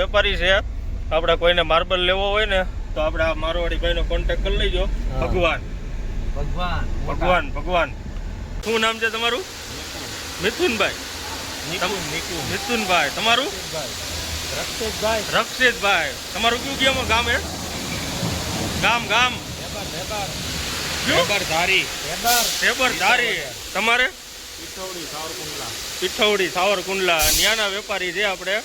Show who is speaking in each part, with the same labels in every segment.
Speaker 1: વેપારી છે. આપણે કોઈને માર્બલ લેવો હોય ને તો આપણે આ મારવાડી ભાઈનો કોન્ટેક્ટ કરી લેજો. ભગવાન
Speaker 2: ભગવાન
Speaker 1: ભગવાન ભગવાન. શું નામ છે તમારું? મિથુનભાઈ. મિથુનભાઈ. તમારું? રક્ષિતભાઈ. તમારું કયું કેમ ગામ હે? ગામ ધારી. તમારે? પીઠોડી સાવરકુંડલા. ન્યાના વેપારી છે આપણે.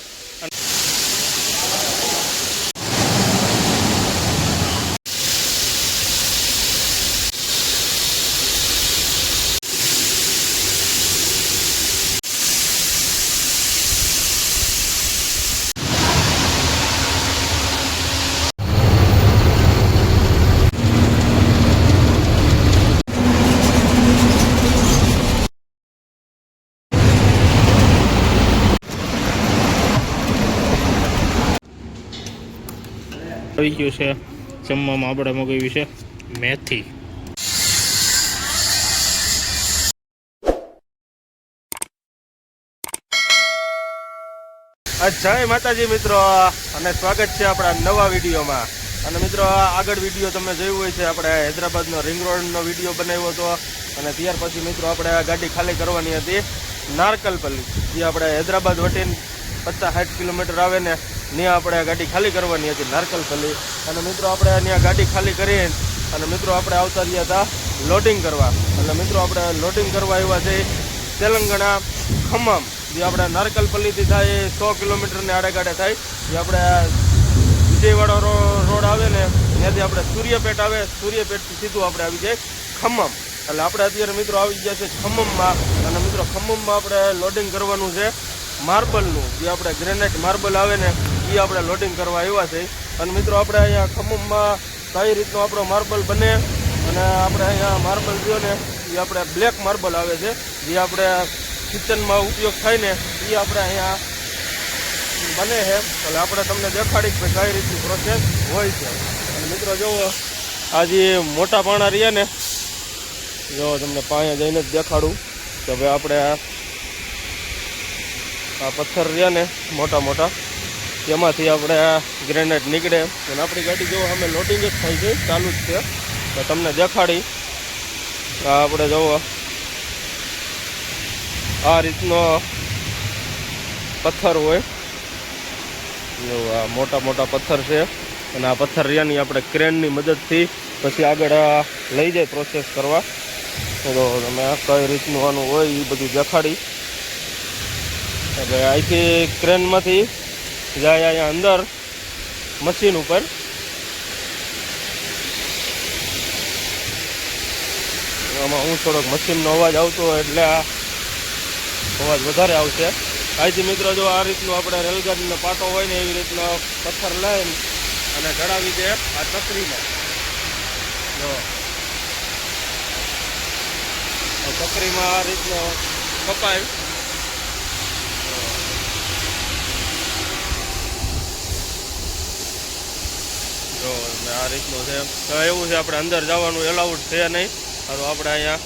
Speaker 1: આવી ગયું છે જમવામાં. આપણે મગાવ્યું છે મેથી. જય માતાજી મિત્રો, અને સ્વાગત છે આપણા નવા વિડીયોમાં. અને મિત્રો આગળ વિડીયો તમે જોયું હોય છે, આપણે હૈદરાબાદનો રિંગ રોડનો વિડીયો બનાવ્યો હતો. અને ત્યાર પછી મિત્રો આપણે આ ગાડી ખાલી કરવાની હતી નારકલપલ્લી, જે આપણે હૈદરાબાદ વટીને 50-60 કિલોમીટર આવે ને ત્યાં આપણે ગાડી ખાલી કરવાની હતી નારકલપલ્લી. અને મિત્રો આપણે ત્યાં ગાડી ખાલી કરી અને મિત્રો આપણે આવતા રહ્યા હતા લોડિંગ કરવા. અને મિત્રો આપણે લોડિંગ કરવા આવ્યા છે તેલંગાણા ખમ્મમ, જે આપણે નારકલપલ્લીથી થાય 100 કિલોમીટરની આડેગાડે થાય. જે આપણે વિજયવાડા રોડ આવે ને ત્યાંથી આપણે સૂર્યપેટ આવે, સૂર્યપેટથી સીધું આપણે આવી જાય ખમ્મમ. એટલે આપણે અત્યારે મિત્રો આવી ગયા છે ખમ્મમમાં. અને મિત્રો ખમ્મમમાં આપણે લોડિંગ કરવાનું છે માર્બલનું, જે આપણે ગ્રેનાઇટ માર્બલ આવે ને એ આપણે લોડિંગ કરવા આવ્યા છે. અને મિત્રો આપણે અહીંયા ખમ્મમમાં કઈ રીતનો આપણો માર્બલ બને, અને આપણે અહીંયા માર્બલ જો ને એ આપણે બ્લેક માર્બલ આવે છે, જે આપણે કિચનમાં ઉપયોગ થાય ને એ આપણે અહીંયા બને છે. એટલે આપણે તમને દેખાડીશ કે કઈ રીતની પ્રોસેસ હોય છે. અને મિત્રો જુઓ આ જે મોટા પાણા રહ્યા ને, જો તમને પાયા જઈને જ દેખાડું કે ભાઈ આપણે આ પથ્થર રહ્યા ને મોટા મોટા, તેમાંથી આપણે ગ્રેનાઇટ નીકળે. અને આપણી ગાડી જો અમે લોડિંગ જ થાય છે, ચાલુ જ છે. તો તમને દેખાડી આપણે જુઓ આ રીતનો પથ્થર હોય. જો આ મોટા મોટા પથ્થર છે. અને આ પથ્થર રહ્યાની આપણે ક્રેનની મદદથી પછી આગળ લઈ જાય પ્રોસેસ કરવા. તો તમે કઈ રીતનું આનું હોય એ બધું દેખાડી. એટલે અહીંથી ક્રેનમાંથી જાય અહીંયા અંદર મશીન ઉપર. આમાં હું થોડોક મશીનનો અવાજ આવતો હોય એટલે આ અવાજ વધારે આવશે. અહીંથી મિત્રો જો આ રીતનું આપણે રેલગાડીનો પાટો હોય ને એવી રીતનો પથ્થર લઈને અને ચડાવી દે આ ચકરીમાં. જો ચકરીમાં આ રીતનો કપાય. જો આ રીતનું છે. તો એવું છે આપણે અંદર જવાનું એલાઉડ છે નહીં, તો આપણે અહીંયા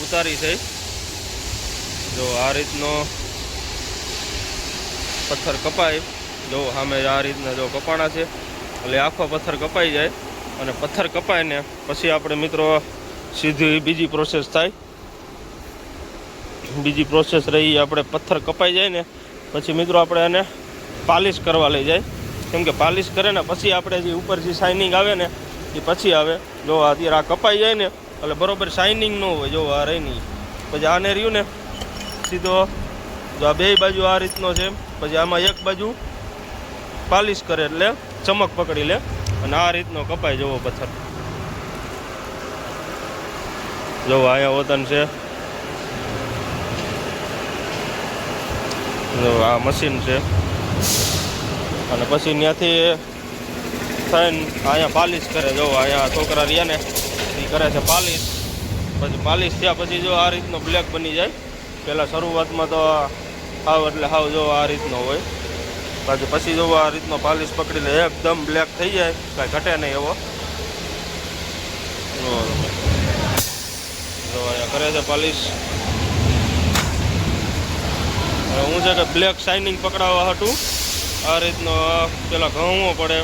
Speaker 1: ઉતારી છે. જો આ રીતનો પથ્થર કપાય. જો સામે આ રીતના જો કપાણા છે, એટલે આખો પથ્થર કપાઈ જાય. અને પથ્થર કપાય ને પછી આપણે મિત્રો સીધી બીજી પ્રોસેસ થાય. બીજી પ્રોસેસ રહી આપણે પથ્થર કપાઈ જાય ને પછી મિત્રો આપણે એને પાલિશ કરવા લઈ જાય. કેમ કે પાલિશ કરે ને પછી આપણે જે ઉપર જે શાઇનિંગ આવે ને એ પછી આવે. જો અત્યારે આ કપાઈ જાય ને એટલે બરાબર શાઇનિંગ ન હોય. જો આ રહી નહીં, પછી આને રહ્યું ને સીધો જો આ બે બાજુ આ રીતનો છે. પછી આમાં એક બાજુ પાલિશ કરે એટલે ચમક પકડી લે. અને આ રીતનો કપાય જવો પથ્થર. જો અહીંયા વતન છે. જો આ મશીન છે. અને પછી ત્યાંથી થઈને અહીંયા પાલિશ કરે. જો અહીંયા છોકરા રહ્યા ને એ કરે છે પાલિશ. પછી પાલિશ થયા પછી જો આ રીતનો બ્લેક બની જાય. પહેલાં શરૂઆતમાં તો હાવ એટલે હાવ જો આ રીતનો હોય. પછી જો આ રીતનો પાલિશ પકડી લે એકદમ બ્લેક થઈ જાય, કાંઈ ઘટે નહીં એવો. જો અહીંયા કરે છે પાલિશ. હું છે કે બ્લેક શાઇનિંગ પકડાવવા હતું આ રીતનો પેલા ઘઉંવો પડે,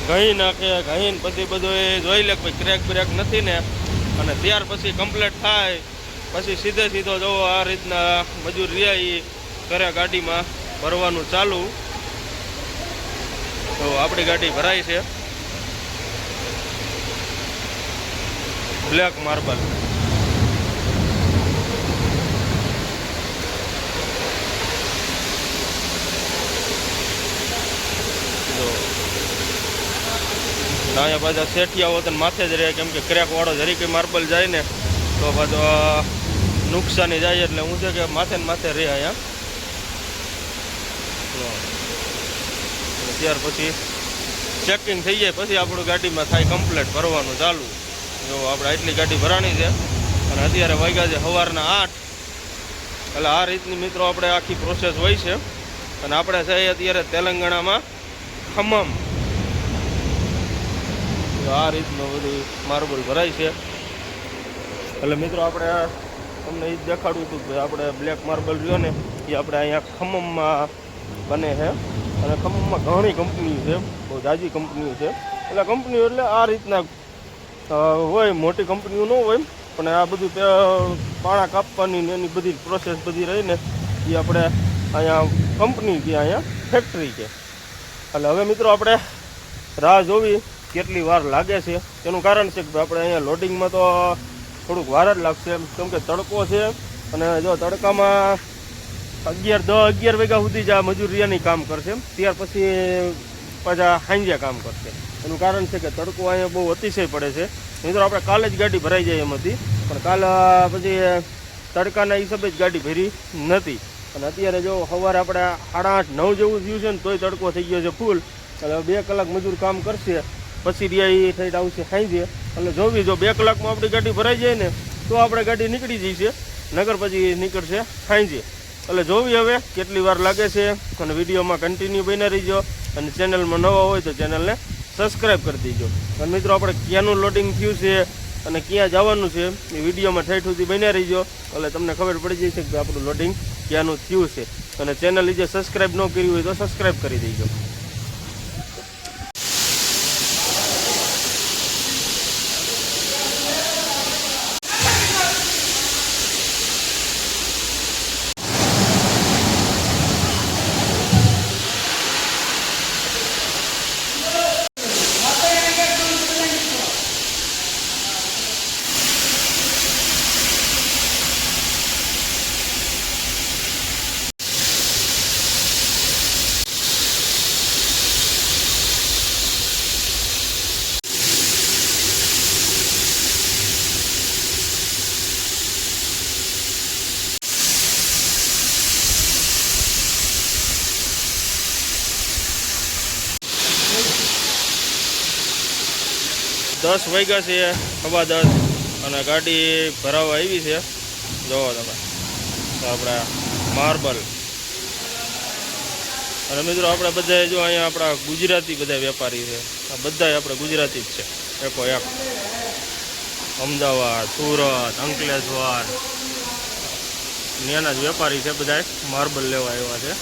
Speaker 1: ઘઈ નાખે, ઘઈને પછી બધું એ જોઈ લે કે ક્રેક બ્રેક નથી ને, અને ત્યાર પછી કમ્પ્લીટ થાય પછી સીધો જવો આ રીતના મજૂર રહ્યા એ કરે ગાડીમાં ભરવાનું ચાલુ. તો આપણી ગાડી ભરાય છે બ્લેક માર્બલ. અહીંયા પાછા શેઠિયા હોત માથે જ રહે, કેમ કે ક્રેક વાળો જરી કંઈ માર્બલ જાય ને તો પાછો નુકસાની જાય, એટલે હું છે કે માથે ને માથે રહે અહીંયા. ત્યાર પછી ચેકિંગ થઈ જાય પછી આપણું ગાડીમાં થાય કમ્પ્લીટ ભરવાનું ચાલુ. જો આપણે આટલી ગાડી ભરાણી છે અને અત્યારે વાગ્યા છે સવારના 8. એટલે આ રીતની મિત્રો આપણે આખી પ્રોસેસ હોય છે. અને આપણે છે અત્યારે તેલંગાણામાં ખમ્મમ. આ રીતનું બધું માર્બલ ભરાય છે. એટલે મિત્રો આપણે તમને એ જ દેખાડવું હતું કે આપણે બ્લેક માર્બલ રહ્યો ને એ આપણે અહીંયા ખમ્મમમાં બને છે. અને ખમ્મમમાં ઘણી કંપનીઓ છે, બહુ જાજી કંપનીઓ છે. એટલે કંપનીઓ એટલે આ રીતના હોય, મોટી કંપનીઓ ન હોય, પણ આ બધું પાણા કાપવાની ને એની બધી પ્રોસેસ બધી રહીને એ આપણે અહીંયા કંપની કે અહીંયા ફેક્ટરી છે. એટલે હવે મિત્રો આપણે રાહ જોવી કેટલી વાર લાગે છે. એનું કારણ છે કે આપણે અહીંયા લોડિંગમાં તો થોડુંક વાર જ લાગશે, કેમ કે તડકો છે. અને જો તડકામાં 11 વાગ્યા સુધી જ આ મજૂરિયાની કામ કરશે, ત્યાર પછી પાછા સાંજે કામ કરશે. એનું કારણ છે કે તડકો અહીંયા બહુ અતિશય પડે છે. મિત્રો આપણે કાલે જ ગાડી ભરાઈ જાય એમ હતી, પણ કાલ પછી તડકાના હિસાબે જ ગાડી ભરી નથી. અને અત્યારે જો સવારે આપણે 8:30 9 જેવું થયું છે ને તોય તડકો થઈ ગયો છે ફૂલ. એટલે 2 કલાક મજૂર કામ કરશે પછી રિયા થઈ આવશે સાંજે. એટલે જોવી જો 2 કલાકમાં આપણી ગાડી ભરાઈ જાય ને તો આપણે ગાડી નીકળી જઈશે, નગર પછી નીકળશે સાંજે. એટલે જોવી હવે કેટલી વાર લાગે છે. અને વિડીયોમાં કન્ટિન્યુ બની રહીજો. અને ચેનલમાં નવા હોય તો ચેનલને સબસ્ક્રાઈબ કરી દેજો. અને મિત્રો આપણે ક્યાંનું લોડિંગ થયું છે અને ક્યાં જવાનું છે એ વિડીયોમાં ઠેઠ સુધી બન્યા રહીજો. એટલે તમને ખબર પડી જશે કે આપણું લોડિંગ ક્યાંનું થયું છે. અને ચેનલ જે સબસ્ક્રાઈબ ન કરી હોય તો સબસ્ક્રાઈબ કરી દેજો. દસ વાગ્યા છે, 10:15, અને ગાડી ભરાવા આવી છે. જોવો તમે આપણે માર્બલ. અને મિત્રો આપણે બધા જો અહીંયા આપણા ગુજરાતી બધા વેપારી છે, આ બધા આપણે ગુજરાતી જ છે એકો એક. અમદાવાદ, સુરત, અંકલેશ્વર ત્યાંના જ વેપારી છે બધા, માર્બલ લેવા આવ્યા છે.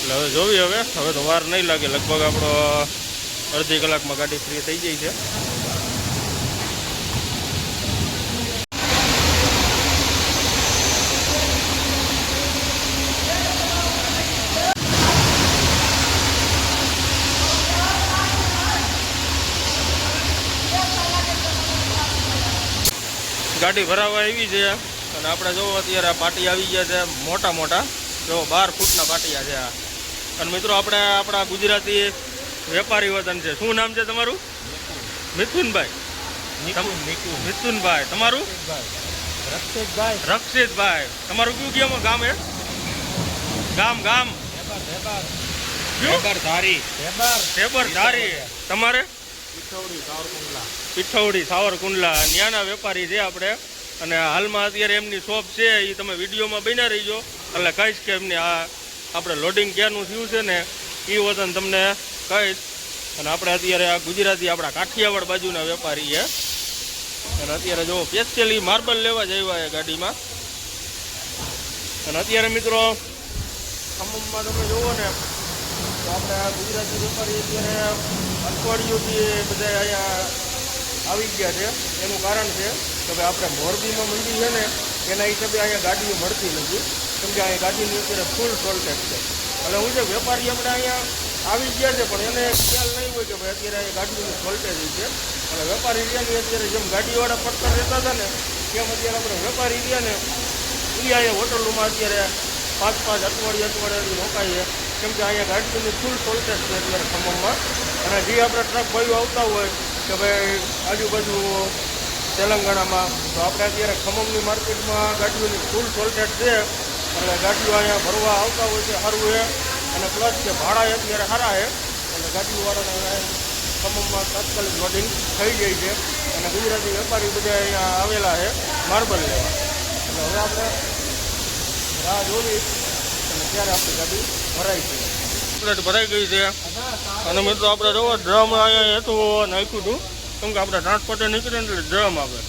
Speaker 1: એટલે હવે જોવી હવે તો વાર નહીં લાગે, લગભગ આપણો અડધી કલાકમાં ગાડી ફ્રી થઈ જાય છે. ગાડી ભરાવા આવી છે. અને આપણે જોવો અત્યારે પાટી આવી ગયા છે મોટા મોટા, જો 12 ફૂટના પાટિયા છે આ. અને મિત્રો આપણે આપણા ગુજરાતી વેપારી વતન છે. શું નામ છે તમારું? મિથુનભાઈ. મિથુનભાઈ. તમારું? રક્ષિતભાઈ. તમારું કયું કેમ ગામ? એ ગામ ધારી. તમારે? પીઠોડી સાવરકુંડલા. ત્યાંના વેપારી છે આપણે. અને હાલમાં અત્યારે એમની શોપ છે, એ તમે વિડીયોમાં બન્યા રહીજો. એટલે કહીશ કે એમને આ આપણે લોડિંગ ક્યાંનું થયું છે ને એ વતન તમને કહીશ. અને આપણે અત્યારે આ ગુજરાતી આપણા કાઠિયાવાડ બાજુના વેપારી છે. અને અત્યારે જો સ્પેશિયલી માર્બલ લેવા જ આવ્યા ગાડીમાં. અને અત્યારે મિત્રો ખમ્મમાં તમે જોવો ને તો આપણે આ ગુજરાતી વેપારી અત્યારે અઠવાડિયુંથી બધા અહીંયા આવી ગયા છે. એનું કારણ છે કે ભાઈ આપણે મોરબીમાં મંડી છે ને એના હિસાબે અહીંયા ગાડીઓ મળતી નથી, કેમ કે અહીંયા ગાડીની અત્યારે ફૂલ શોર્ટેજ છે. એટલે હું છે વેપારી આપણે અહીંયા આવી ગયા છે પણ એને ખ્યાલ નહીં હોય કે ભાઈ અત્યારે અહીંયા ગાડીઓની શોર્ટેજ છે. અને વેપારી એરિયાની અત્યારે જેમ ગાડીવાળા પડતા રહેતા હતા ને તેમ અત્યારે આપણે વેપારી એરિયાને એ અહીંયા હોટલોમાં અત્યારે 5-5 અઠવાડિયે રોકાઈએ, કેમ કે અહીંયા ગાડીઓની ફૂલ શોર્ટેજ છે અત્યારે ખમ્મમાં. અને જે આપણે ટ્રક ભાઈઓ આવતા હોય કે ભાઈ આજુબાજુ તેલંગાણામાં, તો આપણે અત્યારે ખમ્મમની માર્કેટમાં ગાડીઓની ફૂલ શોર્ટેજ છે. એટલે ગાડીઓ અહીંયા ભરવા આવતા હોય છે સારું છે. અને પ્લસ કે ભાડા અત્યારે સારા છે, એટલે ગાડીઓવાળાને ખમ્મમમાં તાત્કાલિક લોડિંગ થઈ જાય છે. અને ગુજરાતી વેપારી બધા અહીંયા આવેલા છે માર્બલ લેવા. એટલે હવે આપણે રાહ જોવી અને ત્યારે આપણી ગાડી ભરાઈ છે. પ્લેટ ભરાઈ ગઈ છે. અને મિત્રો આપણે જોવો ડ્રમ અહીંયા હેઠું નાખ્યું હતું, કેમ કે આપણે ટ્રાન્સપોર્ટે નીકળે એટલે ડ્રમ આવે.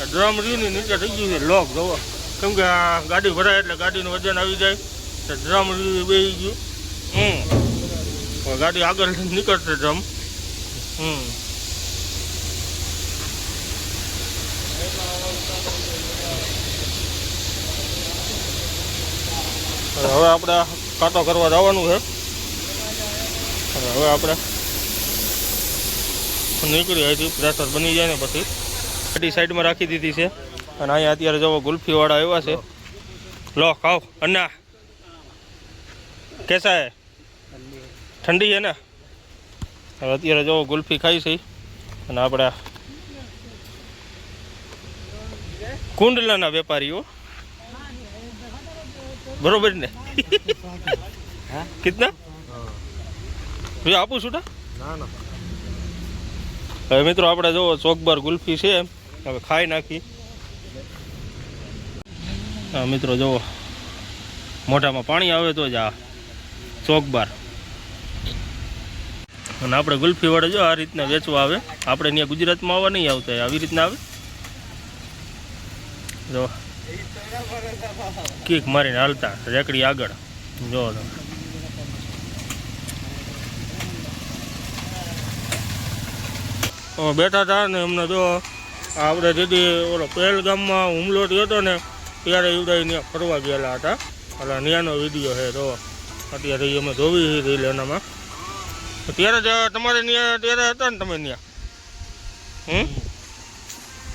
Speaker 1: ડ્રમ રીની નીચે થઈ ગયું છે લોક જોવો, કેમ કે આ ગાડી ભરાય એટલે ગાડીનું વજન આવી જાય તો ડ્રમ બેસી ગયું. ગાડી આગળ નીકળશે ડ્રમ. હવે આપણે કાંટો કરવા જવાનું છે. હવે આપણે નીકળી અહીંથી પ્રેશર બની જાય ને પછી ગાડી સાઈડમાં રાખી દીધી છે. અને અહીંયા અત્યારે જો ગુલ્ફીવાળા આવ્યા છે. લો ખાઓ અન્ના, કેસા હે? ઠંડી છે ને? હવે અત્યારે જો ગુલ્ફી ખાઈ છે. અને આપણે કુંડલાના વેપારીઓ બરોબર ને? કિતના આપું છું? હવે મિત્રો આપણે જો ચોકબાર ગુલ્ફી છે, હવે ખાઈ નાખી. હા મિત્રો જુઓ મોઢામાં પાણી આવે તો જ આ ચોકબાર. અને આપણે ગુલ્ફી વડે જો આ રીતના વેચવા આવે. આપણે અહીંયા ગુજરાતમાં આવવા નહીં આવતા, આવી રીતના આવે. જો કીક મારીને હાલતા રેકડી આગળ જો બેઠા હતા ને એમને જો આપણે દીદી ઓલો પહેલગામમાં હુમલો થયો હતો ને ત્યારે એવડા ત્યાં ફરવા ગયેલા હતા. એટલે ત્યાંનો વિડીયો છે તો અત્યારે અમે જોવી રીલ એનામાં. ત્યારે જ તમારે ત્યાં ત્યારે હતા ને તમે ત્યાં?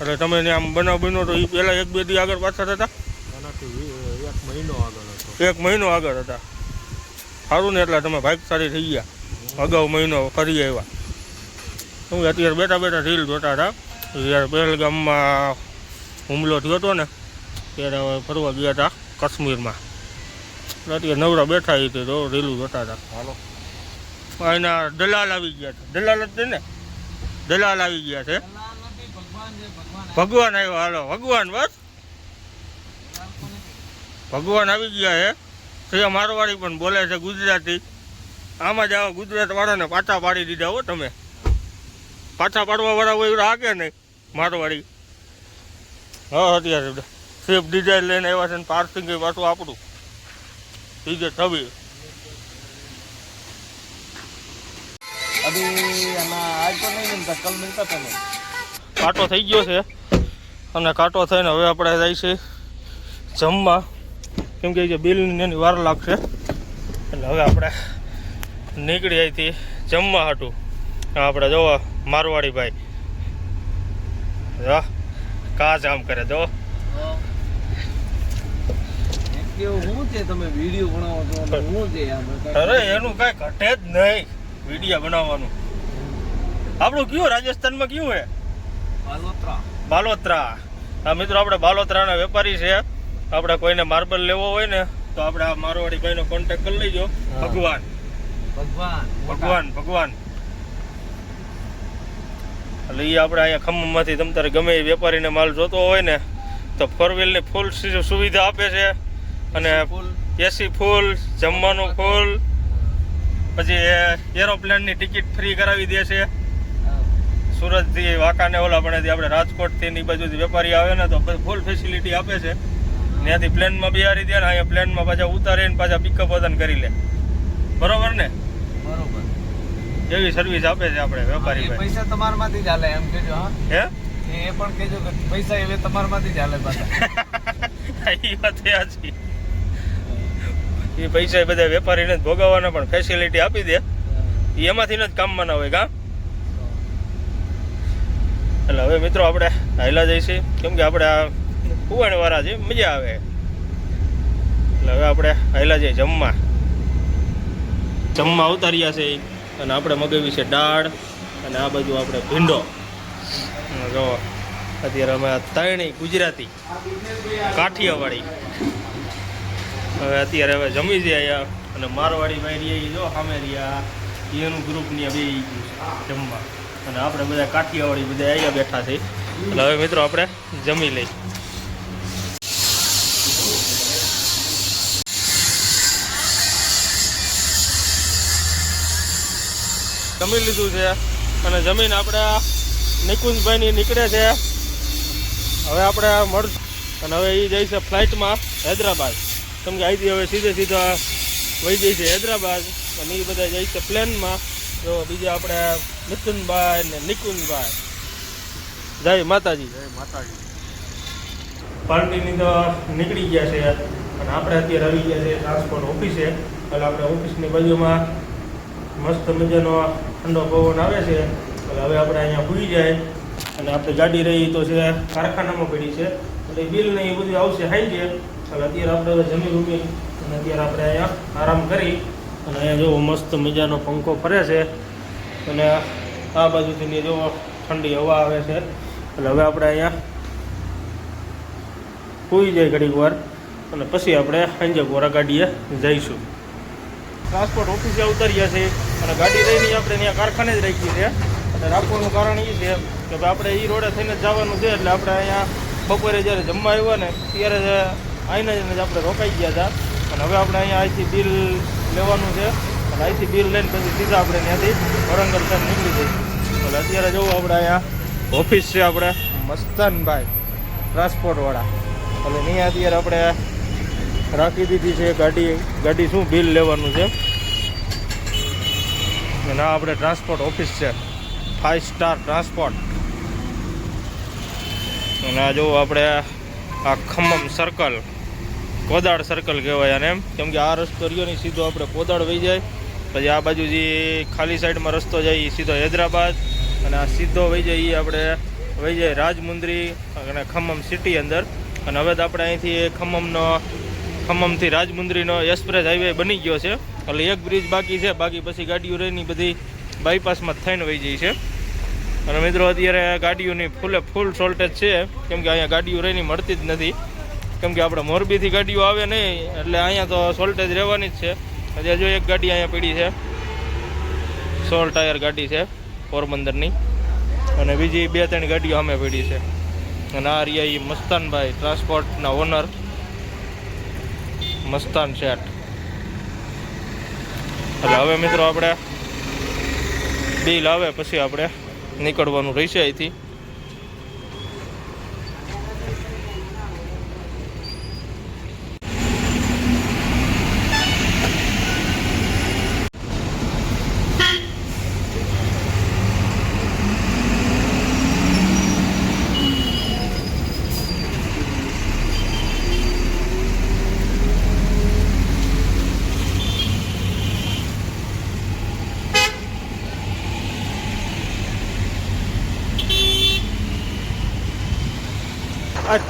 Speaker 1: એટલે તમે ત્યાં આમ બનાવ બન્યો તો એ પહેલાં 1-2 દી આગળ પાછા થતા? 1 મહિનો આગળ હતા. સારું ને, એટલે તમે ભાગશાળી થઈ ગયા. અગાઉ મહિનો ફરી આવ્યા. હું અત્યારે બેઠા બેઠા રીલ જોતા હતા. જ્યારે પહેલગામમાં હુમલો થયો હતો ને ત્યારે ફરવા ગયા હતા કાશ્મીરમાં. અત્યારે નવરા બેઠા એ તો રીલું જોતા હતા. હાલો એના દલાલ આવી ગયા છે. દલાલ જ છે ને? દલાલ આવી ગયા છે. ભગવાન આવ્યો. હાલો ભગવાન, બસ ભગવાન આવી ગયા છે. મારવાડી પણ બોલે છે ગુજરાતી. આમાં જ આવો ગુજરાત વાળાને પાછા પાડી દીધા હો તમે. પાછા પાડવા વાળા હોય રાખે નહીં મારવાડી. હા અત્યારે સ્વિફ્ટ ડિઝાયર લઈને આવ્યા છે ને પાર્સિંગ પાછું આપણું ठीक है तभी
Speaker 2: अभी आज तो नहीं मिलता, कल मिलता था नहीं.
Speaker 1: કાંટો થઈ ગયો છે અને કાંટો થઈને હવે આપણે જાય છે જમવા, કેમ કે બિલની એની વાર લાગશે. એટલે હવે આપણે નીકળી અહીંથી જમવા હાટું. આપણે જોવો મારવાડી ભાઈ જો કા જામ કરે જો.
Speaker 2: હું છે તમે વિડિયો બનાવો છો હું છે
Speaker 1: અરે એનું કઈ ઘટે જ નહીં વિડિયો બનાવવાનું. આપણું કયું રાજસ્થાનમાં કયું હે?
Speaker 2: બાલોતરા.
Speaker 1: બાલોતરા. આ મિત્રો આપણે બાલોતરાના વેપારી છે. આપણે કોઈને માર્બલ લેવો હોય ને તો આપણે આ મારવાડી ભાઈનો કોન્ટેક્ટ કરી લેજો. ભગવાન
Speaker 2: ભગવાન
Speaker 1: ભગવાન ભગવાન એટલે એ આપણે અહીંયા ખમ્મમાંથી તમ તારે ગમે એ વેપારીને માલ જોતો હોય ને તો 4-વ્હીલની ફૂલ સુવિધા આપે છે. અને એસી ફૂલ, જમવાનું ફૂલ, પછી એરોપ્લેનની ટિકિટ ફ્રી કરાવી દે છે. સુરતથી વાંકાને ઓલા પણ આપણે રાજકોટથી ની બાજુથી વેપારી આવે ને તો ફૂલ ફેસિલિટી આપે છે. ત્યાંથી પ્લેનમાં બિહારી દે ને અહીંયા પ્લેનમાં પાછા ઉતારીને પાછા પિકઅપ વતન કરી લે. બરોબર ને?
Speaker 2: બરોબર.
Speaker 1: એવી સર્વિસ આપે છે આપણે વેપારી ભાઈ.
Speaker 2: પૈસા તમારામાંથી જ હાલે એમ કેજો. હા
Speaker 1: હે
Speaker 2: એ પણ કેજો કે પૈસા હવે તમારામાંથી જ હાલે પાછા.
Speaker 1: એ વાત સાચી. એ પૈસા બધા વેપારીને જ ભોગવવાના, પણ ફેસિલિટી આપી દે એમાંથી જ કામમાં ના હોય. કા એટલે હવે મિત્રો આપણે હાઈલા જઈશે, કેમ કે આપણે આ કુવાણ વાળા છે, મજા આવે. એટલે હવે આપણે હાઈલા જઈએ જમવા ઉતાર્યા છે. અને આપણે મગાવી છે દાળ, અને આ બાજુ આપણે ભીંડો. જો અત્યારે અમે ત્રણેય ગુજરાતી કાઠિયાવાડી હવે જમી છે અહીંયા. અને મારવાડી ભાઈ રહ્યા જો સામે રહ્યા, એનું ગ્રુપની બે જમવા. અને આપણે બધા કાઠિયાવાડી બધા અહીંયા બેઠા છે. એટલે હવે મિત્રો આપણે જમી લઈ. જમી લીધું છે અને જમીન આપણે નિકુંજભાઈની નીકળે છે. હવે આપણે મળશું અને હવે એ જાય છે ફ્લાઇટમાં હૈદરાબાદ, કેમ કે અહીંથી હવે સીધા વહી જાય છે હૈદરાબાદ. અને એ બધા જાય છે પ્લેનમાં. તો બીજા આપણે મિથુનભાઈ ને નિકુંજભાઈ. જય માતાજી. જય માતાજી. પાર્ટીની તો નીકળી ગયા છે અને આપણે અત્યારે આવી ગયા છે ટ્રાન્સપોર્ટ ઓફિસે. એટલે આપણે ઓફિસની બાજુમાં મસ્ત મજાનો ઠંડો પવન આવે છે. એટલે હવે આપણે અહીંયા ભૂઈ જાય. અને આપણે ગાડી રહી તો છે કારખાનામાં પડી છે, એટલે બિલ ને એ બધું આવશે હાઈ છે. એટલે અત્યારે આપણે હવે જમી રૂમી અને અત્યારે આપણે અહીંયા આરામ કરી. અને અહીંયા જો મસ્ત મજાનો પંખો ફરે છે અને આ બાજુથી જો ઠંડી હવા આવે છે. એટલે હવે આપણે અહીંયા સૂઈ જાય ઘડીક વાર અને પછી આપણે અંજગોરા ગાડીએ જઈશું. ટ્રાન્સપોર્ટ ઓફિસે ઉતર્યા છે અને ગાડી રહીને આપણે ત્યાં કારખાને જ રાખી છે. અને રાખવાનું કારણ એ છે કે આપણે એ રોડે થઈને જ જવાનું છે. એટલે આપણે અહીંયા બપોરે જ્યારે જમવા આવ્યા ને ત્યારે જ આવીને જ આપણે રોકાઈ ગયા હતા. અને હવે આપણે અહીંયા અહીંથી બિલ લેવાનું છે. અને અહીંથી બિલ લઈને પછી સીધા આપણે ત્યાંથી વરંગલ સાઈડ નીકળી જઈશું. એટલે અત્યારે જોવું આપણે અહીંયા ઓફિસ છે આપણે મસ્તાનભાઈ ટ્રાન્સપોર્ટવાળા. એટલે ત્યાં અત્યારે આપણે રાખી દીધી છે ગાડી શું બિલ લેવાનું છે. અને આ આપણે ટ્રાન્સપોર્ટ ઓફિસ છે 5 સ્ટાર ટ્રાન્સપોર્ટ. અને આ જો આપણે આ ખમ્મમ સર્કલ, કોદાળ સર્કલ કહેવાય આને, એમ કેમ કે આ રસ્તો રહ્યો ને સીધો આપણે કોદાળ વહી જાય. પછી આ બાજુ જે ખાલી સાઈડમાં રસ્તો જાય એ સીધો હૈદરાબાદ. અને આ સીધો વહી જાય એ આપણે વહી જાય રાજમુંદ્રી અને ખમ્મમ સિટી અંદર. અને હવે તો આપણે અહીંથી ખમ્મમથી રાજમુંદ્રીનો એક્સપ્રેસ હાઈવે બની ગયો છે. એટલે એક બ્રિજ બાકી છે, બાકી પછી ગાડીઓ રહીને બધી બાયપાસમાં થઈને વહી જાય છે. અને મિત્રો અત્યારે ગાડીઓની ફૂલ શોર્ટેજ છે, કેમ કે અહીંયા ગાડીઓ રહીને મળતી જ નથી. કેમ કે આપણે મોરબીથી ગાડીઓ આવે નહીં એટલે અહીંયા તો શોર્ટેજ રહેવાની જ છે. હજી જો એક ગાડી અહીંયા પડી છે, 16 ટાયર ગાડી છે પોરબંદરની. અને બીજી 2-3 ગાડીઓ અમે પડી છે. અને આ રહ્યા એ મસ્તાનભાઈ ટ્રાન્સપોર્ટના ઓનર મસ્તાન શેઠ. એટલે હવે મિત્રો આપણે બિલ આવે પછી આપણે નીકળવાનું રહેશે અહીંથી.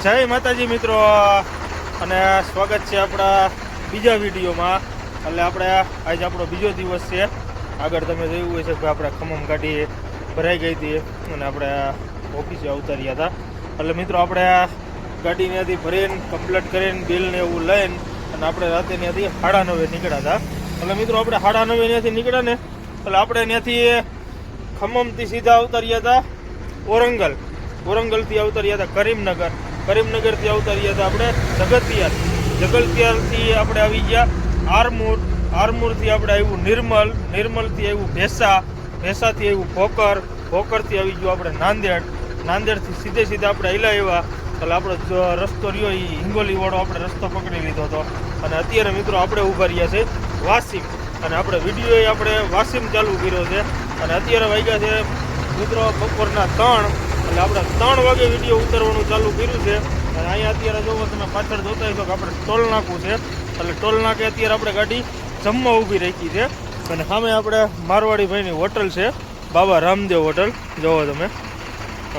Speaker 1: જય માતાજી મિત્રો, અને સ્વાગત છે આપણા બીજા વિડીયોમાં. એટલે આપણે આજે આપણો બીજો દિવસ છે. આગળ તમે જોયું હોય છે કે આપણે ખમ્મમ ગાડી ભરાઈ ગઈ હતી અને આપણે ઓફિસે ઉતાર્યા હતા. એટલે મિત્રો આપણે ગાડી ત્યાંથી ભરીને કમ્પ્લીટ કરીને બિલને એવું લઈને અને આપણે રાતે ત્યાંથી 9:30 નીકળ્યા હતા. એટલે મિત્રો આપણે 9:30 ત્યાંથી નીકળ્યા ને એટલે આપણે ત્યાંથી ખમ્મમથી સીધા ઉતાર્યા હતા ઓરંગલથી ઉતાર્યા હતા કરીમનગરથી ઉતાર્યા હતા આપણે જગતિયારથી આપણે આવી ગયા આરમુરથી આપણે આવ્યું નિર્મલથી આવ્યું ભેસાથી આવ્યું ભોકર ભોકરથી આવી ગયું આપણે નાંદેડથી સીધે આપણે હિલા આવ્યા એટલે આપણો રસ્તો રહ્યો એ હિંગોલી વાળો આપણે રસ્તો પકડી લીધો હતો અને અત્યારે મિત્રો આપણે ઊભા રહ્યા છે વાસીમ અને આપણે વિડીયો આપણે વાસીમ ચાલુ કર્યો છે અને અત્યારે વાગ્યા છે મિત્રો બપોરના 3 એટલે આપણે 3 વાગે વિડીયો ઉતારવાનું ચાલુ કર્યું છે અને અહીંયા અત્યારે જોવો તમે પાછળ જોતા હશો કે આપણે ટોલ નાકું છે એટલે ટોલ નાકે અત્યારે આપણે ગાડી જમવા ઊભી રાખી છે અને સામે આપણે મારવાડી ભાઈની હોટલ છે બાબા રામદેવ હોટલ જોવો તમે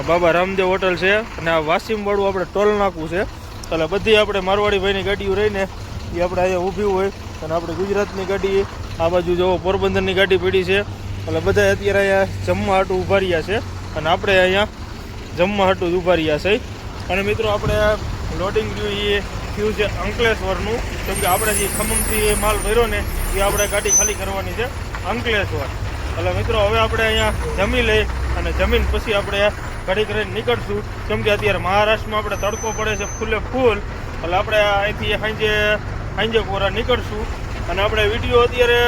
Speaker 1: બાબા રામદેવ હોટલ છે અને આ વાસીમવાળું આપણે ટોલ નાકું છે એટલે બધી આપણે મારવાડી ભાઈની ગાડીઓ રહીને એ આપણે અહીંયા ઊભી હોય અને આપણે ગુજરાતની ગાડી આ બાજુ જોવો પોરબંદરની ગાડી પડી છે એટલે બધા અત્યારે અહીંયા જમવા હાટું ઊભા રહ્યા છે અને આપણે અહીંયા જમવા હાટું જ ઊભા રહ્યા છે અને મિત્રો આપણે લોડિંગ થયું છે અંકલેશ્વરનું કેમ કે આપણે જે ખમમથી માલ ભર્યો ને એ આપણે ગાડી ખાલી કરવાની છે અંકલેશ્વર એટલે મિત્રો હવે આપણે અહીંયા જમી લઈ અને જમીન પછી આપણે ગાડી કરીને નીકળશું કેમ કે અત્યારે મહારાષ્ટ્રમાં આપણે તડકો પડે છે ફૂલે ફૂલ એટલે આપણે અહીંથી સાંજે કોરા નીકળશું અને આપણે વિડીયો અત્યારે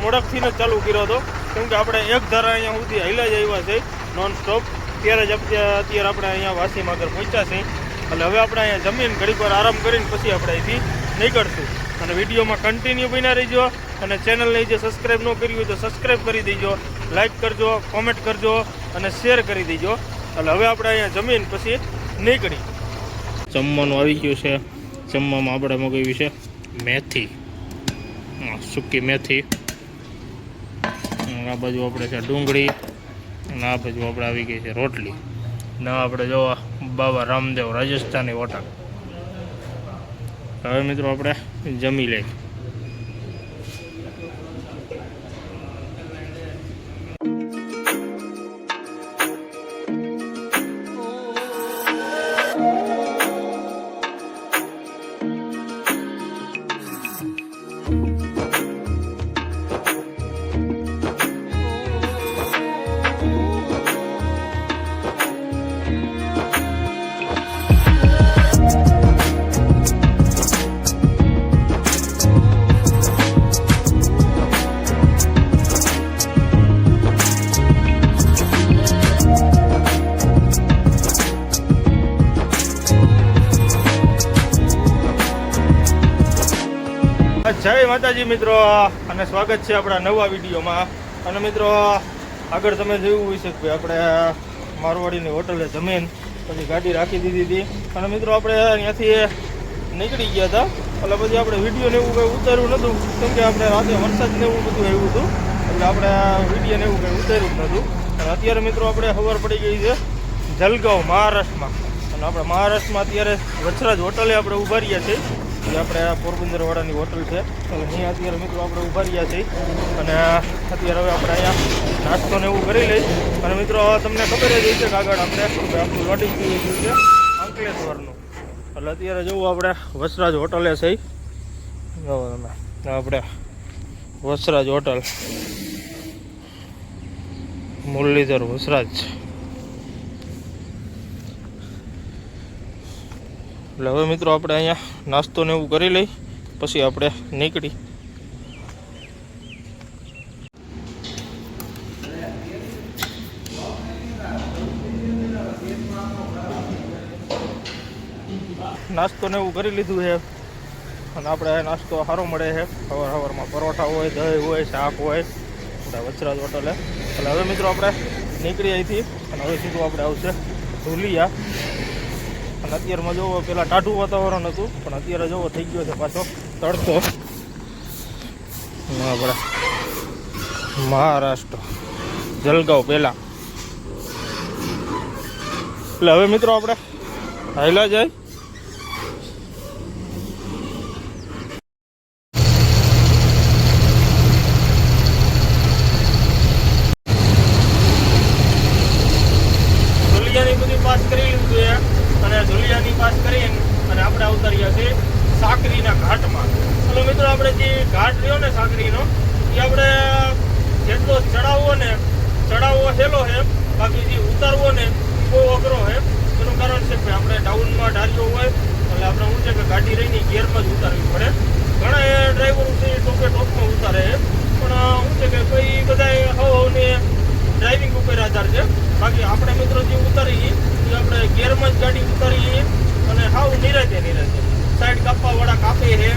Speaker 1: મોડકથી જ ચાલુ કર્યો હતો કેમ કે આપણે એક ધારા અહીંયા સુધી હાલ્યા જ આવ્યા છે નોન સ્ટોપ ત્યારે જ અત્યારે આપણે અહીંયા વાસીમ આગળ પહોંચ્યા છે એટલે હવે આપણે અહીંયા જમીન ઘડીક વાર આરામ કરીને પછી આપણે અહીંથી નીકળશું અને વિડીયોમાં કન્ટિન્યુ બન્યા રહીજો અને ચેનલને જે સબસ્ક્રાઈબ ન કરી હોય તો સબસ્ક્રાઈબ કરી દેજો, લાઈક કરજો, કોમેન્ટ કરજો અને શેર કરી દેજો. એટલે હવે આપણે અહીંયા જમીન પછી નીકળી. જમવાનું આવી ગયું છે. જમવામાં આપણે મગાવ્યું છે મેથી, સૂકી મેથી. આ બાજુ આપણે છે ડુંગળી અને આ બાજુ આપણે આવી ગઈ છે રોટલી. ના આપણે જોવા બાબા રામદેવ રાજસ્થાની હોટલ. હવે મિત્રો આપણે જમી લઈએ. જય માતાજી મિત્રો, અને સ્વાગત છે આપણા નવા વિડીયોમાં. અને મિત્રો આગળ તમે જોયું હોય છે કે આપણે મારવાડીની હોટલે જમીન પછી ગાડી રાખી દીધી હતી અને મિત્રો આપણે ત્યાંથી નીકળી ગયા હતા. એટલે પછી આપણે વિડીયો ને એવું કંઈ ઉતાર્યું નહોતું કેમ કે આપણે રાતે વરસાદ ને એવું બધું આવ્યું હતું એટલે આપણે વિડીયો ને એવું કંઈ ઉતાર્યું જ નહોતું. અને અત્યારે મિત્રો આપણે ખબર પડી ગઈ છે જલગાંવ મહારાષ્ટ્રમાં. અને આપણે મહારાષ્ટ્રમાં અત્યારે વચરાજ હોટલે આપણે ઊભા રહ્યા છીએ. જે આપણે પોરબંદરવાળાની હોટલ છે એટલે અહીંયા અત્યારે મિત્રો આપણે ઊભા રહ્યા છીએ અને અત્યારે હવે આપણે અહીંયા નાસ્તો ને એવું કરી લઈ. અને મિત્રો તમને ખબર જ હોય છે કે આગળ આપણે આપણું લોડિંગ થયું છે અંકલેશ્વરનું. એટલે અત્યારે જોવું આપણે વસરાજ હોટલે છે. જો તમે આપણે વસરાજ હોટલ મુરલીધર વસરાજ. એટલે હવે મિત્રો આપણે અહીંયા નાસ્તો ને એવું કરી લઈ પછી આપણે નીકળી. નાસ્તો ને એવું કરી લીધું છે અને આપણે નાસ્તો સારો મળે છે. સવારમાં પરોઠા હોય, દહીં હોય, શાક હોય વચરાજ હોટલે. એટલે હવે મિત્રો આપણે નીકળી અહીંથી અને હવે સીધું આપણે આવશે ધુલિયા. અને અત્યારમાં જોવો પેલા ટાઢું વાતાવરણ હતું પણ અત્યારે જોવો થઈ ગયો છે પાછો તડકો. આપણે મહારાષ્ટ્ર જલગાંવ પહેલાં. એટલે હવે મિત્રો આપણે હાલ્યા જાય. ધુલિયાની બધી પાસ કરી લીધું છે અને ધુલિયાની પાસ કરીને અને આપણે ઉતર્યા છે સાકરીના ઘાટમાં. ચલો મિત્રો આપણે જે ઘાટ રહ્યો ને સાકરીનો એ આપણે જેટલો ચડાવવો સહેલો છે, બાકી જે ઉતારવો ને બહુ અઘરો છે. એનું કારણ છે કે આપણે ડાઉનમાં ઢાર્યો હોય એટલે આપણે શું છે કે ગાડી રહીને ગિયરમાં જ ઉતારવી પડે. ઘણા ડ્રાઈવરો છે ટોપમાં ઉતારે છે પણ શું છે કે કોઈ બધા હવને ડ્રાઇવિંગ ઉપર આધાર છે. બાકી આપણે મિત્રો જે ઉતારીએ એ આપણે ગેરમાં જ ગાડી ઉતારીએ અને હાવ નિરાતે સાઈડ કાપવા વાળા કાપે છે,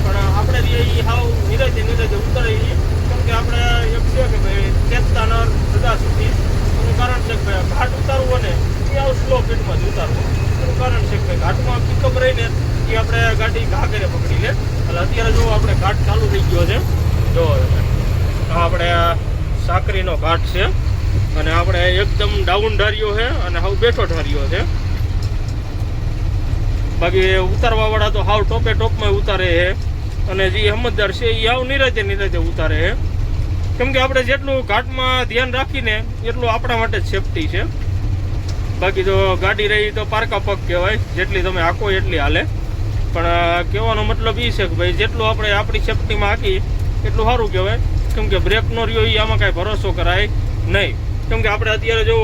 Speaker 1: પણ આપણે એ હાવ નિરાતે ઉતારીએ. કેમ કે આપણે એક છે કે ભાઈ ચેતતા સદા સુધી એનું કારણ છે કે ભાઈ ઘાટ ઉતારવો ને એ આવું સ્લો સ્પીડમાં જ ઉતારવું. એનું કારણ છે કે ભાઈ ઘાટમાં પિકઅપ રહીને એ આપણે ગાડી ઘા કરે પકડી લે. એટલે અત્યારે જો આપણે ઘાટ ચાલુ થઈ ગયો છે. જો આપણે સાકરીનો ઘાટ છે અને આપણે એકદમ ડાઉન ઢાર્યો છે અને હાવ બેઠો ઢાર્યો છે. બાકી ઉતારવા વાળા તો હાવ ટોપમાં ઉતારે છે અને જે સમજદાર છે એ હાવ નિરાતે ઉતારે છે. કેમ કે આપણે જેટલું ઘાટમાં ધ્યાન રાખીને એટલું આપણા માટે જ સેફટી છે. બાકી તો ગાડી રહી તો પારકા પગ કહેવાય, જેટલી તમે હાંકો એટલી હાલે. પણ કહેવાનો મતલબ એ છે કે ભાઈ જેટલું આપણે આપણી સેફટીમાં હાંકી એટલું સારું કહેવાય. કેમ કે બ્રેકનો રહ્યો એ આમાં કાંઈ ભરોસો કરાય નહીં. કેમ કે આપણે અત્યારે જો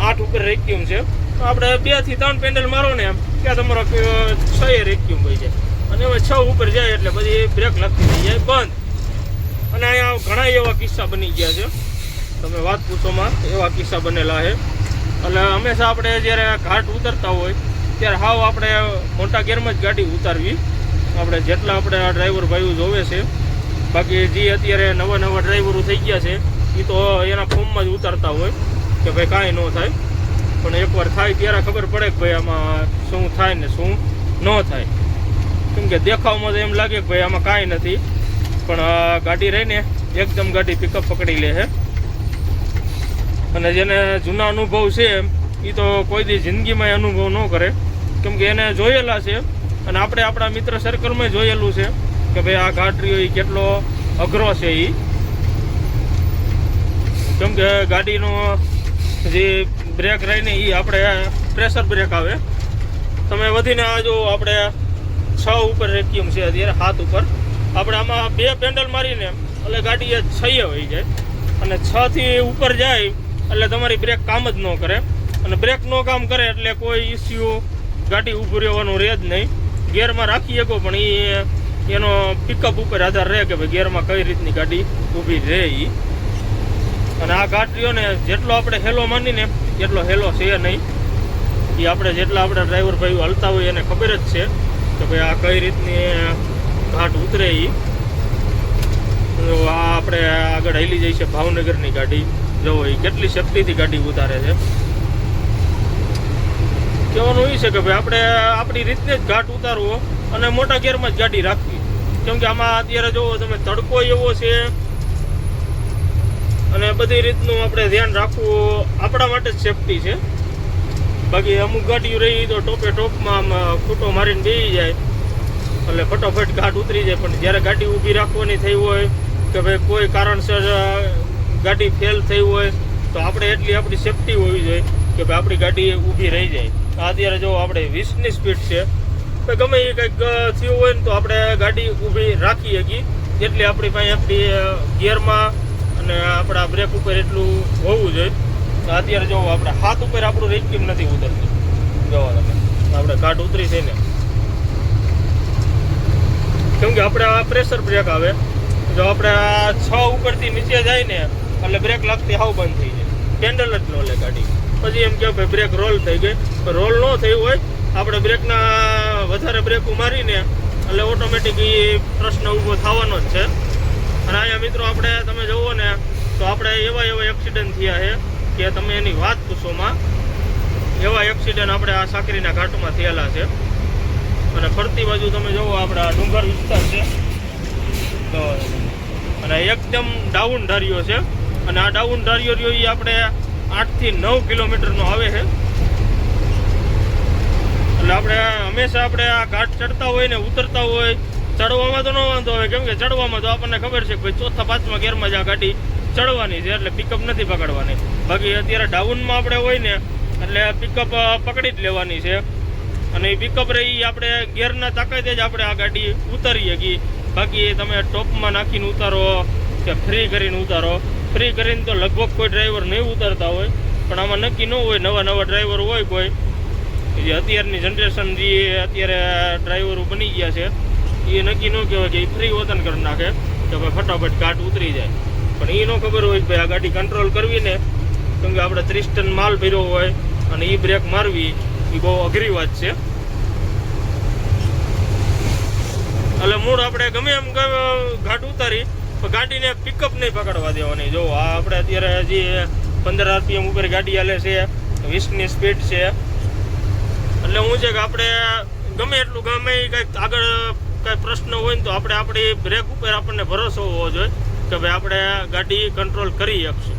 Speaker 1: 8 ઉપર રેક્યુમ છે, તો આપણે 2 થી 3 પેન્ડલ મારો ને ત્યાં તમારો 6 રેક્યુમ હોય છે અને હવે 6 ઉપર જાય એટલે પછી બ્રેક લાગતી થઈ જાય બંધ. અને અહીંયા ઘણા એવા કિસ્સા બની ગયા છે, તમે વાત પૂછોમાં એવા કિસ્સા બનેલા છે. એટલે હંમેશા આપણે જ્યારે ઘાટ ઉતરતા હોય ત્યારે હાવ આપણે મોટા ગેરમાં જ ગાડી ઉતારવી. આપણે જેટલા આપણે આ ડ્રાઈવર ભાઈઓ જોવે છે, બાકી જે અત્યારે નવા ડ્રાઈવરો થઈ ગયા છે એ તો એના ફોર્મમાં જ ઉતારતા હોય કે ભાઈ કાંઈ ન થાય. પણ એકવાર થાય ત્યારે ખબર પડે કે ભાઈ આમાં શું થાય ને શું ન થાય. કેમ કે દેખાવમાં તો એમ લાગે કે ભાઈ આમાં કાંઈ નથી, પણ ગાડી રહીને એકદમ ગાડી પિકઅપ પકડી લે છે. અને જેને જૂના અનુભવ છે એ તો કોઈ દી જિંદગીમાં અનુભવ ન કરે. કેમ કે એને જોયેલા છે અને આપણે આપણા મિત્ર સર્કલમાં જોયેલું છે કે ભાઈ આ ઘાટ રહ્યો એ કેટલો અઘરો છે એ. કેમ કે ગાડીનો જે બ્રેક રહીને એ આપણે પ્રેશર બ્રેક આવે. તમે વધીને આ જો આપણે 6 ઉપર રેક્યુમ છે અત્યારે 7 ઉપર. આપણે આમાં 2 પેન્ડલ મારીને એટલે ગાડી 6 વહી જાય અને 6 થી ઉપર જાય એટલે તમારી બ્રેક કામ જ ન કરે. અને બ્રેક ન કામ કરે એટલે કોઈ ઇસ્યુ ગાડી ઊભું રહેવાનું રહે જ નહીં. ગેરમાં રાખી શકો પણ એનો પિકઅપ ઉપર આધાર રહે કે ભાઈ ગેરમાં કઈ રીતની ગાડી ઊભી રહે એ. અને આ ઘાટ રહ્યો ને જેટલો આપણે હેલો માનીને એટલો હેલો છે નહીં. એ આપણે જેટલા આપણે ડ્રાઈવર ભાઈઓ હલતા હોય એને ખબર જ છે કે ભાઈ આ કઈ રીતની ઘાટ ઉતરે એ. આ આપણે આગળ હેલી જાય છે ભાવનગરની ગાડી, જવો એ કેટલી શક્તિથી ગાડી ઉતારે છે. કહેવાનું એ છે કે ભાઈ આપણે આપણી રીતને જ ઘાટ ઉતારવો અને મોટા ગેરમાં જ ગાડી રાખવી. કેમ કે આમાં અત્યારે જોવો તમે તડકો એવો છે અને બધી રીતનું આપણે ધ્યાન રાખવું આપણા માટે જ સેફટી છે. બાકી અમુક ગાડીઓ રહી તો ટોપમાં ખૂટો મારીને બેસી જાય એટલે ફટોફટ ઘાટ ઉતરી જાય. પણ જ્યારે ગાડી ઊભી રાખવાની થઈ હોય કે ભાઈ કોઈ કારણસર ગાડી ફેલ થઈ હોય તો આપણે એટલી આપણી સેફટી હોવી જોઈએ કે ભાઈ આપણી ગાડી ઊભી રહી જાય. અત્યારે જો આપણે 20ની સ્પીડ છે, તો ગમે એ કંઈક થયું હોય ને તો આપણે ગાડી ઊભી રાખી શકીએ. જેટલી આપણી પાસે આપણી ગિયરમાં અને આપણા બ્રેક ઉપર એટલું હોવું જોઈએ. અત્યારે જો આપણે 7 ઉપર આપણું રેક્યુમ નથી ઉતરતું. જોવો તમે આપણે ઘાટ ઉતરી છે ને, કેમ કે આપણે આ પ્રેશર બ્રેક આવે. જો આપણે આ 6 ઉપરથી નીચે જાય ને એટલે બ્રેક લાગતી હાવ બંધ થઈ જાય, પેન્ડલ જ ન લે ગાડી. પછી એમ કે ભાઈ બ્રેક રોલ થઈ ગઈ, રોલ ન થયું હોય આપણે બ્રેકના વધારે બ્રેકો મારીને એટલે ઓટોમેટિક એ પ્રશ્ન ઊભો થવાનો જ છે. અને અહીંયા મિત્રો આપણે તમે જુઓ ને તો આપણે એવા એક્સિડન્ટ થયા છે કે તમે એની વાત પૂછોમાં. એવા એક્સિડન્ટ આપણે આ સાકરીના ઘાટમાં થયેલા છે. અને ફરતી બાજુ તમે જુઓ આપણે આ ડુંગર વિસ્તાર છે તો અને એકદમ ડાઉન ઢાર્યો છે. અને આ ડાઉન ઢાર્યો રહ્યો એ આપણે 8 થી 9 કિલોમીટરનો આવે છે. એટલે આપણે હંમેશા આપણે આ ઘાટ ચડતા હોય ને ઉતરતા હોય, ચડવામાં તો ન વાંધો આવે. કેમ કે ચડવામાં તો આપણને ખબર છે કે ભાઈ 4થા 5મા ગેરમાં જ આ ગાડી ચડવાની છે એટલે પિકઅપ નથી પકડવાની. બાકી અત્યારે ડાઉનમાં આપણે હોય ને એટલે પિકઅપ પકડી જ લેવાની છે. અને એ પિકઅપ રહી આપણે ગેરના તાકાતે જ આપણે આ ગાડી ઉતારી શકીએ. બાકી તમે ટોપમાં નાખીને ઉતારો કે ફ્રી કરીને ઉતારો, ફ્રી કરીને તો લગભગ કોઈ ડ્રાઈવર નહીં ઉતારતા હોય. પણ આમાં નક્કી ન હોય, નવા ડ્રાઈવર હોય કોઈ જે અત્યારની જનરેશન જે અત્યારે ડ્રાઈવરો બની ગયા છે એ નક્કી ન કહેવાય કે એ ફ્રી વતન કરી નાખે કે ભાઈ ફટાફટ ઘાટ ઉતરી જાય. પણ એ ન ખબર હોય કે ભાઈ આ ગાડી કંટ્રોલ કરવી ને, કેમ કે આપણે 30 ટન માલ ભર્યો હોય અને એ બ્રેક મારવી એ બહુ અઘરી વાત છે. એટલે મૂળ આપણે ગમે એમ ઘાટ ઉતારી પણ ગાડીને પિકઅપ નહીં પકડવા દેવાની. જો આ આપણે અત્યારે હજી 15 RPM ઉપર ગાડી હાલે છે, 20ની સ્પીડ છે. એટલે હું છે કે આપણે ગમે એટલું ગમે કંઈક આગળ કાંઈ પ્રશ્ન હોય ને તો આપણે આપણી બ્રેક ઉપર આપણને ભરોસો હોવો જોઈએ કે ભાઈ આપણે ગાડી કંટ્રોલ કરી શકશું.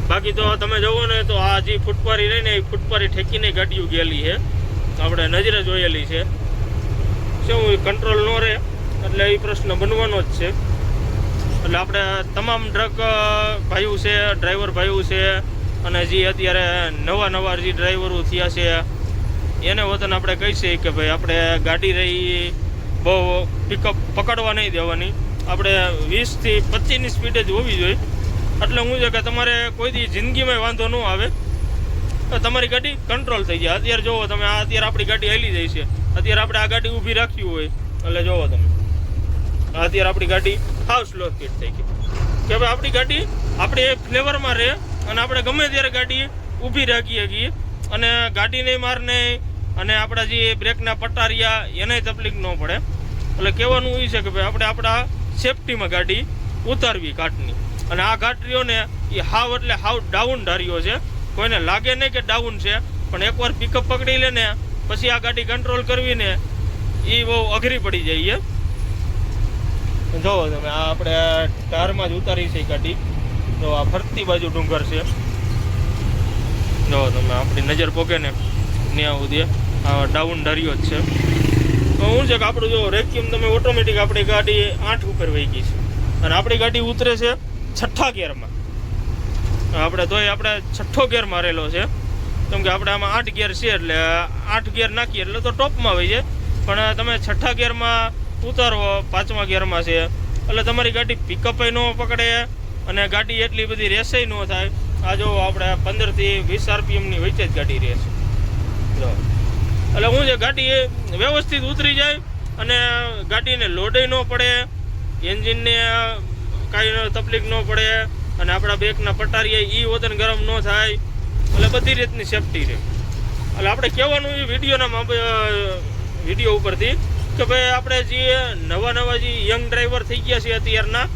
Speaker 1: બાકી તો તમે જુઓ ને તો આ જે ફૂટપારી રહીને એ ફૂટપારી ઠેકીને ગાડીઓ ગયેલી છે, આપણે નજરે જોયેલી છે. શું કંટ્રોલ ન રહે એટલે એ પ્રશ્ન બનવાનો જ છે. એટલે આપણે તમામ ટ્રક ભાઈઓ છે, ડ્રાઈવર ભાઈઓ છે, અને જે અત્યારે નવા જે ડ્રાઈવરો થયા છે એને વતન આપણે કહીએ કે ભાઈ આપણે ગાડી રહી બહુ પિકઅપ પકડવા નહીં દેવાની. આપણે 20 થી 25ની સ્પીડે જ હોવી જોઈએ. એટલે હું છે કે તમારે કોઈ દી જિંદગીમાં વાંધો ન આવે, તો તમારી ગાડી કંટ્રોલ થઈ જાય. અત્યારે જોવો તમે, આ અત્યારે આપણી ગાડી હાલી જાય છે, અત્યારે આપણે આ ગાડી ઊભી રાખી હોય એટલે જોવો તમે અત્યારે આપણી ગાડી હાવ સ્લો સ્પીડ થઈ ગઈ કે ભાઈ આપણી ગાડી આપણે ફ્લેવરમાં રહે અને આપણે ગમે ત્યારે ગાડી ઊભી રાખી શકીએ અને ગાડીને માર નહીં અને આપણા જે બ્રેકના પટારિયા એને તકલીફ ન પડે. એટલે કહેવાનું એ છે કે ભાઈ આપણે આપણા સેફટીમાં ગાડી ઉતારવી ઘાટની. અને આ ઘાટ રહ્યો ને એ હાવ એટલે હાવ ડાઉન ધાર્યો છે, કોઈને લાગે નહીં કે ડાઉન છે, પણ એકવાર પિકઅપ પકડી લે ને પછી આ ગાડી કંટ્રોલ કરવી ને એ બહુ અઘરી પડી જાય છે. જોવો તમે આ આપણે ધારમાં જ ઉતારી છે ગાડી. જો આ ફરતી બાજુ ડુંગર છે, જો તમે આપણી નજર પોકે ને ત્યાં સુધી આ ડાઉન ધાર્યો જ છે. તો શું છે કે આપણું જો રેક્યુમ તમે ઓટોમેટિક આપણી ગાડી 8 ઉપર વહી ગઈ છે અને આપણી ગાડી ઉતરે છે 6થા ગિયરમાં. આપણે તોય આપણે 6થો ગિયર મારેલો છે, કેમ કે આપણે આમાં 8 ગિયર છે એટલે 8 ગિયર નાખીએ એટલે તો ટોપમાં વહી જાય. પણ તમે 6થા ગિયરમાં ઉતારો, 5મા ગિયરમાં છે એટલે તમારી ગાડી પિકઅપ ન પકડે અને ગાડી એટલી બધી રેસેય ન થાય. આ જો આપણે 15 થી 20 RPMની વચ્ચે જ ગાડી રહે છે. જો એટલે શું છે ગાડી વ્યવસ્થિત ઉતરી જાય અને ગાડીને લોડે ન પડે, એન્જિનને કાંઈ તકલીફ ન પડે અને આપણા બ્રેકના પટારીએ એ વતન ગરમ ન થાય. એટલે બધી રીતની સેફટી રહે. એટલે આપણે કહેવાનું એ વિડીયો ઉપરથી કે ભાઈ આપણે જે નવા જે યંગ ડ્રાઈવર થઈ ગયા છે અત્યારના,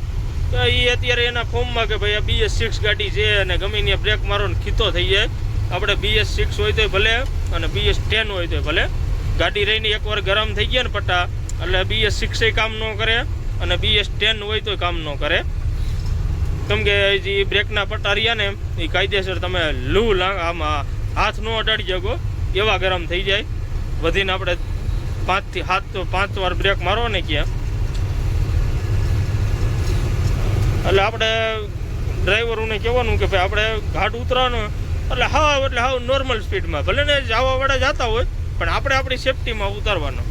Speaker 1: તો એ અત્યારે એના ફોર્મમાં કે ભાઈ આ BS6 ગાડી છે અને ગમે ત્યાં બ્રેક મારો ને ખીતો થઈ જાય. આપણે BS6 હોય તોય ભલે અને BS10 હોય તોય ભલે, ગાડી રહીને એકવાર ગરમ થઈ ગયા ને પટ્ટા એટલે BS6 કામ ન કરે અને BS10 હોય તોય કામ ન કરે. કેમ કે જે બ્રેકના પટારિયા ને એ કાયદેસર તમે આમાં હાથ ન અડાડી શકો એવા ગરમ થઈ જાય. વધીને આપણે 5 થી 7 વાર બ્રેક મારો ને ક્યાં એટલે આપણે ડ્રાઈવરોને કહેવાનું કે ભાઈ આપણે ઘાટ ઉતરવાનું એટલે હાવ નોર્મલ સ્પીડમાં, ભલે ને જવાવાળા જતા હોય પણ આપણે આપણી સેફટીમાં ઉતારવાનો.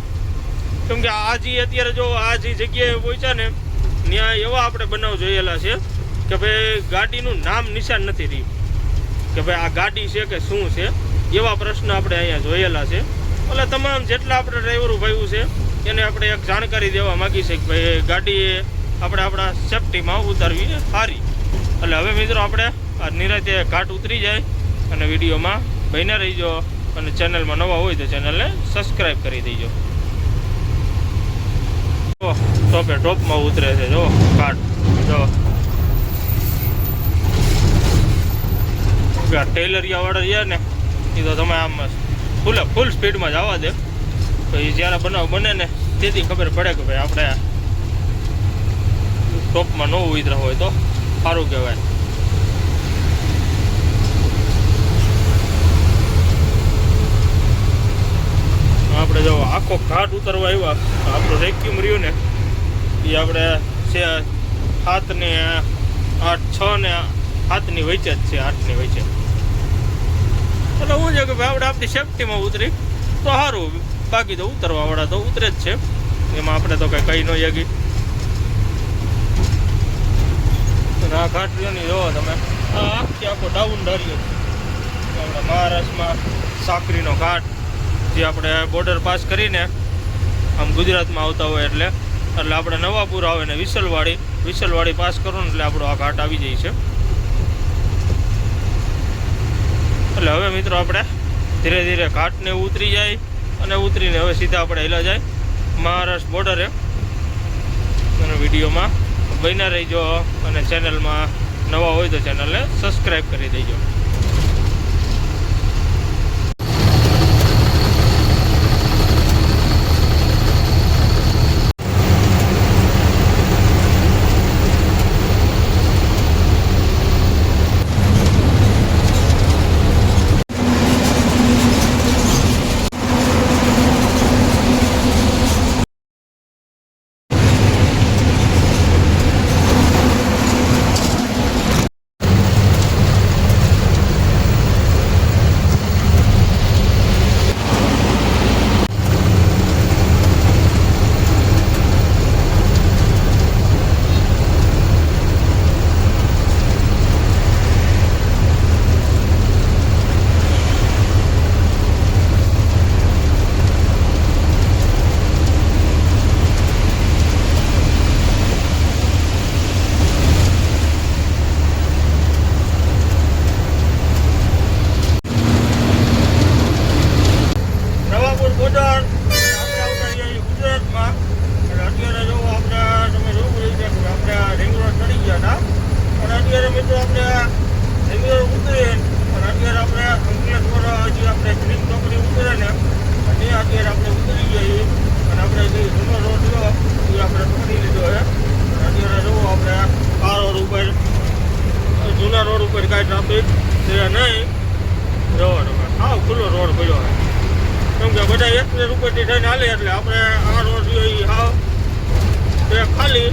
Speaker 1: કેમ કે આ જે અત્યારે જો આ જે જગ્યાએ પહોંચ્યા ને ત્યાં એવા આપણે બનાવ જોયેલા છે કે ભાઈ ગાડીનું નામ નિશાન નથી રહ્યું કે ભાઈ આ ગાડી છે કે શું છે, એવા પ્રશ્ન આપણે અહીંયા જોયેલા છે. એટલે તમામ જેટલા આપણે ડ્રાઈવરો ભાઈઓ છે એને આપણે એક જાણકારી દેવા માગી છે કે ભાઈ ગાડી આપણે આપણા સેફટીમાં ઉતારવી સારી. એટલે હવે મિત્રો આપણે આ નિરાતે ઘાટ ઉતરી જાય અને વિડીયોમાં બન્યા રહીજો અને ચેનલમાં નવા હોય તો ચેનલને સબસ્ક્રાઈબ કરી દેજો. ટોપમાં ઉતરે છે જો ઘાટ. જો ટેલરિયા વાળા રહ્યા ને એ તો તમે આમ ફૂલ સ્પીડમાં જવા દે, તો એ જ્યારે બનાવ બને ને તેથી ખબર પડે કે ભાઈ આપણે ટોપમાં ન ઉતરા હોય તો સારું કહેવાય. આપણે જો આખો ઘાટ ઉતરવા આવ્યા, આપણું રેક્યુમ રહ્યું ને એ આપણે 7 ને 8, 6 ને 7ની વચ્ચે જ છે, 8ની વચ્ચે. એટલે હું છે કે ભાઈ આપણે આપણી સેફટીમાં ઉતરી તો સારું, બાકી તો ઉતરવાવાળા તો ઉતરે જ છે, એમાં આપણે તો કંઈ કહી ન શકીએ. આ ઘાટ રહ્યો ને જોવો તમે, આ આખો ડાઉન ધાર્યો છે. આપણે મહારાષ્ટ્રમાં સાકરીનો ઘાટ જે આપણે બોર્ડર પાસ કરીને આમ ગુજરાતમાં આવતા હોય એટલે આપણે નવાપુર આવે ને વિસલવાડી વિસલવાડી પાસ કરો ને એટલે આપણો આ ઘાટ આવી જાય છે. એટલે હવે મિત્રો આપણે ધીરે ધીરે ઘાટને ઉતરી જાય અને ઉતરીને હવે સીધા આપણે હેલા જાય મહારાષ્ટ્ર બોર્ડરે. અને વિડીયોમાં બન્યા રહીજો અને ચેનલમાં નવા હોય તો ચેનલને સબસ્ક્રાઈબ કરી દેજો. જૂના રોડ ઉપર કાંઈ ટ્રાફિક છે નહીં. હાવ ખુલ્લો રોડ પડ્યો હોય કેમ કે બધા એક્સપ્રેસ ઉપરથી થઈને હાલે એટલે આપણે આ રોડ એ હાવ ખાલી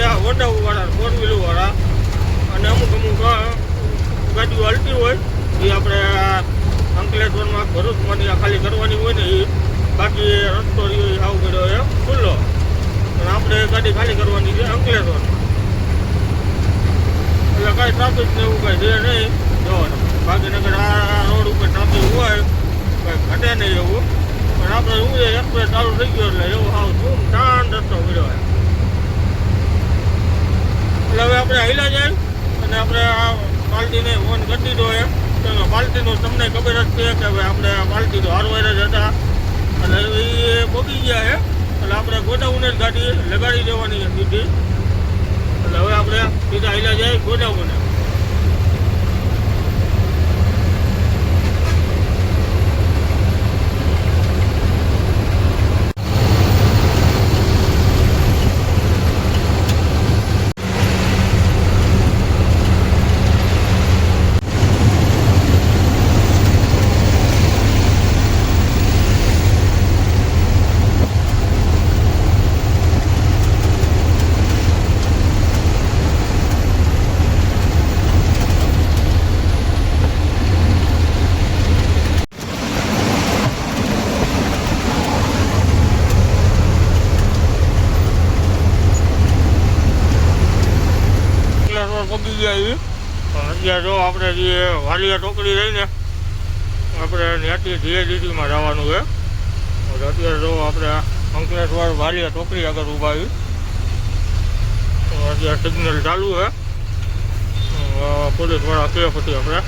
Speaker 1: આ વડાવાળા ફોર વ્હીલરવાળા અને અમુક ગાડીઓ હાલતી હોય એ આપણે અંકલેશ્વરમાં ભરૂચમાંથી ખાલી કરવાની હોય ને એ બાકી રસ્તો રહ્યો એ હાવ કર્યો એ ખુલ્લો અને આપણે ગાડી ખાલી કરવાની છે અંકલેશ્વરમાં. એટલે કાંઈ ટ્રાફિક ને એવું કાંઈ છે નહીં જોવાનું. બાકીનગર આ રોડ ઉપર ટ્રાફિક હોય કાંઈ ઘટે નહીં એવું પણ આપણે શું છે એક્સપ્રેસ ચાલુ થઈ ગયો એટલે એવું હાવ શું શાંત રસ્તો મળ્યો હોય. એટલે હવે આપણે હાલ્યા જાય અને આપણે આ પાલટીને ફોન કરી દીધો હોય તો પાલટીનું તમને ખબર જ છે કે હવે આપણે પાલટી તો હારવાર જ હતા અને એ પગી ગયા છે એટલે આપણે ગોડાઉને જ ગાડી લગાડી દેવાની છે સીધી. એટલે હવે આપણે સીધા હાલ્યા જાય ગોડાઉને. પગી ગયા અત્યારે જો આપણે જે વાલિયા ટોકરી રહીને આપણે ત્યાંથી જીએડીટીમાં જવાનું છે. અત્યારે જો આપણે અંકલેશ્વર વાલિયા ટોકરી આગળ ઊભા આવી અત્યારે સિગ્નલ ચાલુ છે પોલીસવાળા કે પછી આપણે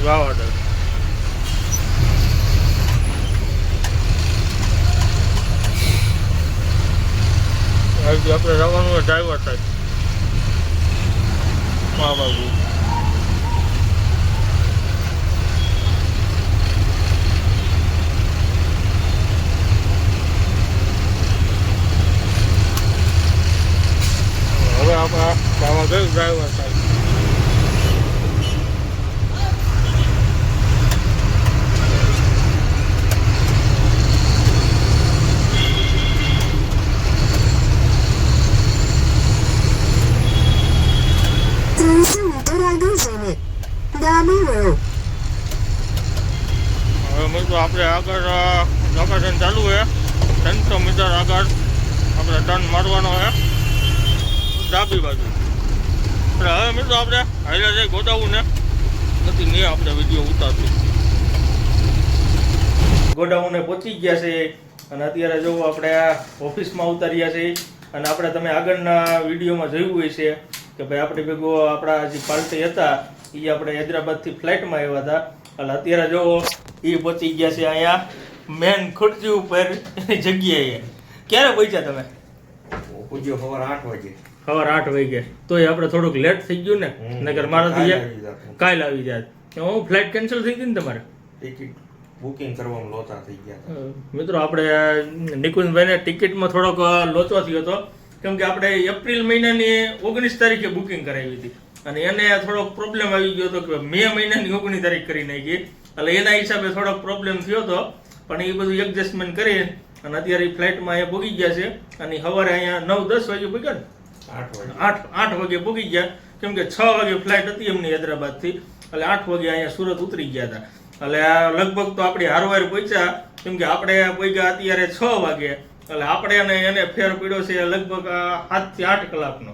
Speaker 1: જવા દે. અહીંથી આપણે જવાનું હોય ડ્રાઈવર સાઈડ બાજુ. હવે આપણે બાવા ગયું ડ્રાઈવર સાઈડ. હવે મિત્રો આપણે આગળ લોકેશન ચાલુ છે 300 મીટર આગળ આપણે ટર્ન મારવાનો છે ડાબી બાજુ. એટલે હવે મિત્રો આપણે હાઈલા જઈ ગોડાઉન ને નથી નહીં આપણે વિડીયો ઉતારશું. ગોડાઉને પહોંચી ગયા છે અને અત્યારે જો આપણે ઓફિસમાં ઉતાર્યા છે અને આપણે તમે આગળના વિડીયોમાં જોયું હોય છે કે ભાઈ આપણી ભેગો આપણા જે પાર્ટી હતા એ આપણે હૈદરાબાદથી ફ્લાઇટમાં આવ્યા હતા. એટલે અત્યારે જો એ પહોંચી ગયા છે અહીંયા મેન ખુરશી ઉપર એની જગ્યાએ. ક્યારે પહોંચ્યા તમે?
Speaker 3: પૂજ્યો સવારે 8 વાગે.
Speaker 1: સવારે 8 વાગે. તોય આપણે થોડુંક લેટ થઈ ગયું ને, નકર મારાથી કાલ આવી જાત. હું ફ્લાઇટ કેન્સલ થઈ ગઈ ને તમારે?
Speaker 3: ટિકિટ બુકિંગ કરવામાં લોચા થઈ ગયા.
Speaker 1: મિત્રો આપણે નિકુંજભાઈને ટિકિટમાં થોડોક લોચો થયો હતો, કેમ કે આપણે એપ્રિલ મહિનાની 19 તારીખે બુકિંગ કરાવી હતી અને એને થોડોક પ્રોબ્લેમ આવી ગયો હતો કે મે મહિનાની 19 તારીખ કરી નાખી. એટલે એના હિસાબે થોડોક પ્રોબ્લેમ થયો હતો, પણ એ બધું એડજસ્ટમેન્ટ કરી અને અત્યારે ફ્લાઇટમાં અહીંયા પૂગી ગયા છે. અને સવારે અહીંયા 9-10 વાગે પૂગ્યા ને, 8 વાગે પૂગી ગયા, કેમ કે 6 વાગે ફ્લાઇટ હતી એમની હૈદરાબાદથી. એટલે 8 વાગે અહીંયા સુરત ઉતરી ગયા હતા. એટલે આ લગભગ તો આપણી હારવાર પહોંચ્યા, કેમ કે આપણે પહોંચ્યા અત્યારે 6 વાગે. એટલે આપણે એને ફેર પડ્યો છે લગભગ 7 થી 8 કલાકનો.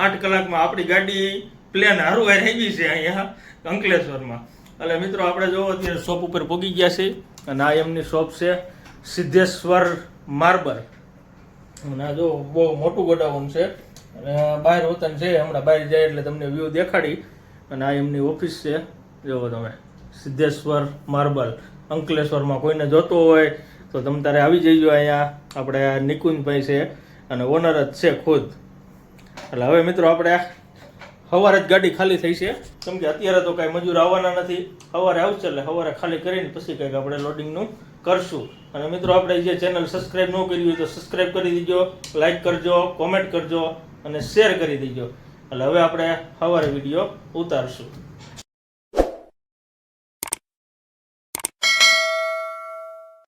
Speaker 1: 8 કલાકમાં આપણી ગાડી પ્લેન હારવાર આવી છે અહીંયા અંકલેશ્વરમાં. એટલે મિત્રો આપણે જો અત્યારે શોપ ઉપર પહોંચી ગયા છે અને આ એમની શોપ છે સિદ્ધેશ્વર માર્બલ. અને આ જો બહુ મોટું ગોડાઉન છે અને બહાર વતન છે, હમણાં બહાર જાય એટલે તમને વ્યૂ દેખાડી. અને આ એમની ઓફિસ છે, જુઓ તમે, સિદ્ધેશ્વર માર્બલ અંકલેશ્વરમાં. કોઈને જોતો હોય તો તમે તારે આવી જઈજો. અહીંયા આપણે નિકુંજભાઈ છે અને ઓનર જ છે ખુદ. એટલે હવે મિત્રો આપણે સવારે જ ગાડી ખાલી થઈ છે, કેમ કે અત્યારે તો કાંઈ મજૂર આવવાના નથી. સવારે આવશે એટલે સવારે ખાલી કરીને પછી કંઈક આપણે લોડિંગનું કરશું. અને મિત્રો આપણે જે ચેનલ સબસ્ક્રાઈબ ન કરી હોય તો સબસ્ક્રાઈબ કરી દીજો, લાઈક કરજો, કોમેન્ટ કરજો અને શેર કરી દીજો. એટલે હવે આપણે સવારે વિડીયો ઉતારશું.